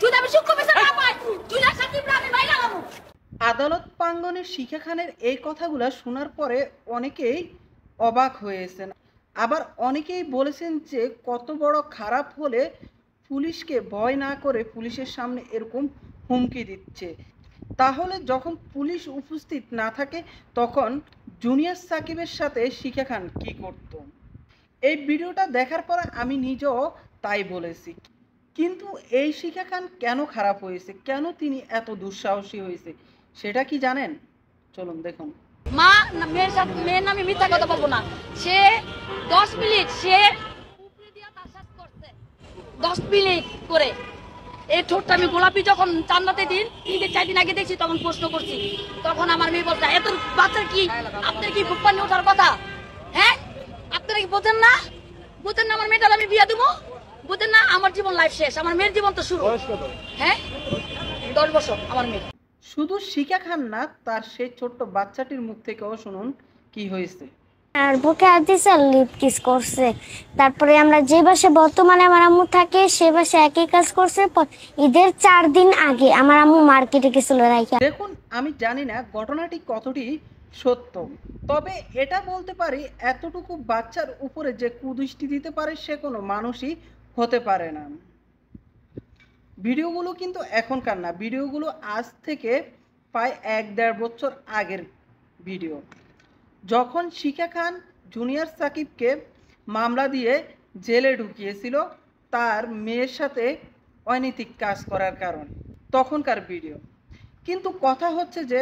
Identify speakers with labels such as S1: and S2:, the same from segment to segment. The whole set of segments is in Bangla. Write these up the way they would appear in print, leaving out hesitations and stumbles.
S1: যদি আমি সূক্ষ্ম বিচার না পাই জুনিয়র সাকিব আমি বাইরে লাগাবো।
S2: আদালত প্রাঙ্গণে শিখা খানের এই কথাগুলো শোনার পরে অনেকেই অবাক হয়েছেন, আবার অনেকেই বলেছেন যে কত বড় খারাপ হলে পুলিশকে ভয় না করে পুলিশের সামনে এরকম হুমকি দিচ্ছে। তাহলে যখন পুলিশ উপস্থিত না থাকে তখন জুনিয়র সাকিবের সাথে শিখা খান কী করত? এই ভিডিওটা দেখার পর আমি নিজেও তাই বলেছি। কিন্তু এই শিখা খান কেন খারাপ হয়েছে, কেন তিনি এত দুঃসাহসী হয়েছে সেটা কি জানেন? চলুন দেখুন।
S1: মা মেয়ের নামে মিথ্যা কথা বলবো না। সে 10 মিনিট সে উপরে দিয়া তাসাস করছে 10 মিনিট করে। এই ঠোঁটটা আমি গোলাপি যখন চান্নাতে দিন 3-4 দিন আগে দেখছি তখন প্রশ্ন করছি, তখন আমার মেয়ে বলছে এত বাচ্চার কি আপনার কি বুক পানি ওঠার কথা? হ্যাঁ আপনারা কি বোঝেন না? বোঝেন না আমার মেয়েটার আমি বিয়ে দেবো? বোঝেন না আমার জীবন লাইফ শেষ, আমার মেয়ের জীবন তো শুরু। হ্যাঁ 10 বছর আমার মেয়ে।
S2: শুধু শিখা খান না, তার সেই ছোট্ট বাচ্চাটির মুখ থেকেও শুনুন কি হয়েছে।
S3: আর বুকে হাত দিছে আর লিপ কিস করছে। তারপরে আমরা যে বাসে বর্তমানে আমার আম্মু থাকে সে বাসে একই কাজ করছে। ঈদের 4 দিন আগে আমার আম্মু মার্কেটে গেছিল রাইখা।
S2: দেখুন, আমি জানি না ঘটনাটি কতটি সত্য, তবে এটা বলতে পারি এতটুকু বাচ্চার উপরে যে কুদৃষ্টি দিতে পারে সে কোনো মানুষই হতে পারে না। ভিডিওগুলো কিন্তু এখনকার না, ভিডিওগুলো আজ থেকে প্রায় 1-1.5 বছর আগের ভিডিও, যখন শিখা খান জুনিয়র সাকিবকে মামলা দিয়ে জেলে ঢুকিয়েছিল তার মেয়ের সাথে অনৈতিক কাজ করার কারণে, তখনকার ভিডিও। কিন্তু কথা হচ্ছে যে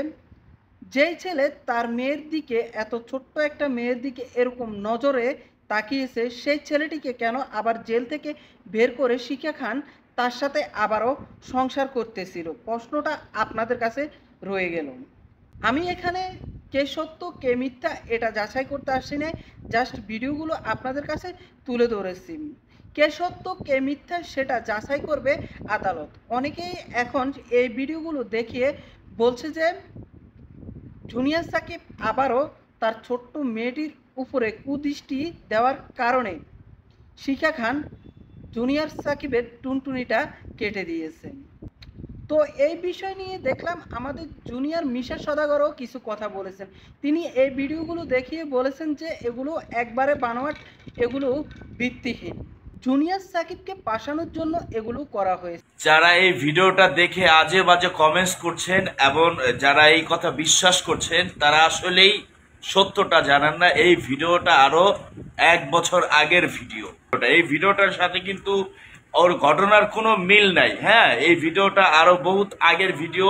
S2: যেই ছেলে তার মেয়ের দিকে, এত ছোট্ট একটা মেয়ের দিকে এরকম নজরে তাকিয়েছে, সেই ছেলেটিকে কেন আবার জেল থেকে বের করে শিখা খান তার সাথে আবারও সংসার করতেছিল? প্রশ্নটা আপনাদের কাছে রয়ে গেল। আমি এখানে কে সত্য কে মিথ্যা এটা যাচাই করতে আসছি না, জাস্ট ভিডিওগুলো আপনাদের কাছে তুলে ধরেছি। কে সত্য কে মিথ্যা সেটা যাচাই করবে আদালত। অনেকেই এখন এই ভিডিওগুলো দেখিয়ে বলছে যে জুনিয়র সাকিব আবারও তার ছোট্ট মেয়েটির উপরে কুদৃষ্টি দেওয়ার কারণে শিখা খান জুনিয়র সাকিবের টুনটুনিটা কেটে দিয়েছেন। তো এই বিষয় নিয়ে দেখলাম আমাদের জুনিয়র মিশা সওদাগরও কিছু কথা বলেছেন। তিনি এই ভিডিওগুলো দেখিয়ে বলেছেন যে এগুলো একবারে বানোয়াট, এগুলো ভিত্তিহীন, জুনিয়র সাকিবকে পাশানোর জন্য এগুলো করা হয়েছে।
S4: যারা এই ভিডিওটা দেখে আজে বাজে কমেন্টস করছেন এবং যারা এই কথা বিশ্বাস করছেন তারা আসলেই সত্যটা জানেন না। এই ভিডিওটা আরো 1 বছর আগের ভিডিও। এই ভিডিওটার সাথে কিন্তু ওর ঘটনার কোনো মিল নাই। হ্যাঁ, এই ভিডিওটা আরো বহুত আগের ভিডিও।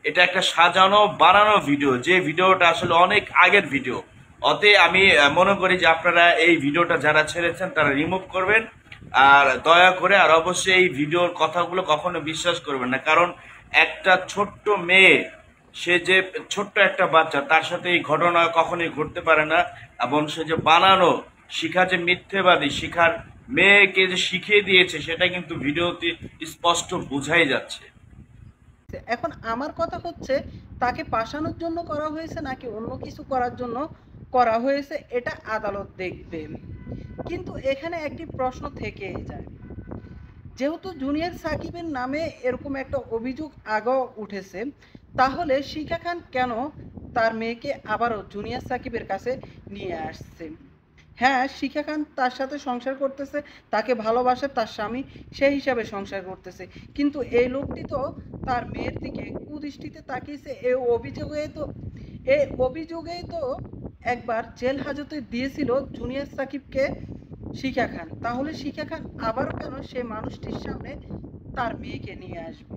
S4: এটা একটা সাজানো বানানো ভিডিও, যে ভিডিওটা আসলে অনেক আগের ভিডিও। অতএব আমি মনে করি যে আপনারা এই ভিডিওটা যারা ছেড়েছেন তারা রিমুভ করবেন, আর দয়া করে আর অবশ্যই এই ভিডিওর কথাগুলো কখনো বিশ্বাস করবেন না। কারণ একটা ছোট্ট মেয়ে, সে যে ছোট্ট একটা বাচ্চা, তার সাথে এই ঘটনা কখনোই ঘটতে পারে না। এবং সে যে বানানো, শিখা যে মিথ্যেবাদী, শিখার মেয়েকে যে শিখিয়ে দিয়েছে সেটা কিন্তু ভিডিওতে স্পষ্ট বোঝাই যাচ্ছে।
S2: এখন আমার কথা হচ্ছে তাকে পাশানোর জন্য করা হয়েছে নাকি অন্য কিছু করার জন্য করা হয়েছে এটা আদালত দেখবে। কিন্তু এখানে একটি প্রশ্ন থেকেই যায়, যেহেতু জুনিয়র সাকিবের নামে এরকম একটা অভিযোগ আগেও উঠেছে, তাহলে শিখা খান কেন তার মেয়েকে আবারও জুনিয়র সাকিবের কাছে নিয়ে আসছে? হ্যাঁ, শিখা খান তার সাথে সংসার করতেছে, তাকে ভালোবাসে, তার স্বামী সেই হিসাবে সংসার করতেছে, কিন্তু এই লোকটি তো তার মেয়ের দিকে কুদৃষ্টিতে তাকিয়েছে। এই অভিযোগেই তো একবার জেল হাজতে দিয়েছিল জুনিয়র সাকিবকে শিখা খান। তাহলে শিখা খান আবারও কেন সে মানুষটির সামনে তার মেয়েকে নিয়ে আসবে?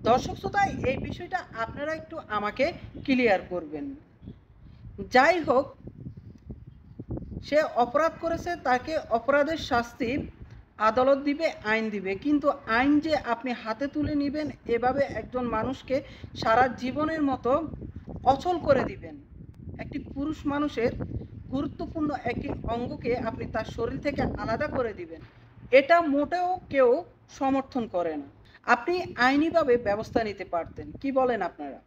S2: দর্শক শ্রোতা, এই বিষয়টা আপনারা একটু আমাকে ক্লিয়ার করবেন। যাই হোক, সে অপরাধ করেছে, তাকে অপরাধের শাস্তি আদালত দিবে, আইন দিবে। কিন্তু আইন যে আপনি হাতে তুলে নেবেন, এভাবে একজন মানুষকে সারা জীবনের মতো অচল করে দিবেন, একটি পুরুষ মানুষের গুরুত্বপূর্ণ একটি অঙ্গকে আপনি তার শরীর থেকে আলাদা করে দিবেন, এটা মোটেও কেউ সমর্থন করে না। আপনি আইনিভাবে ব্যবস্থা নিতে পারতেন, কি বলেন আপনারা?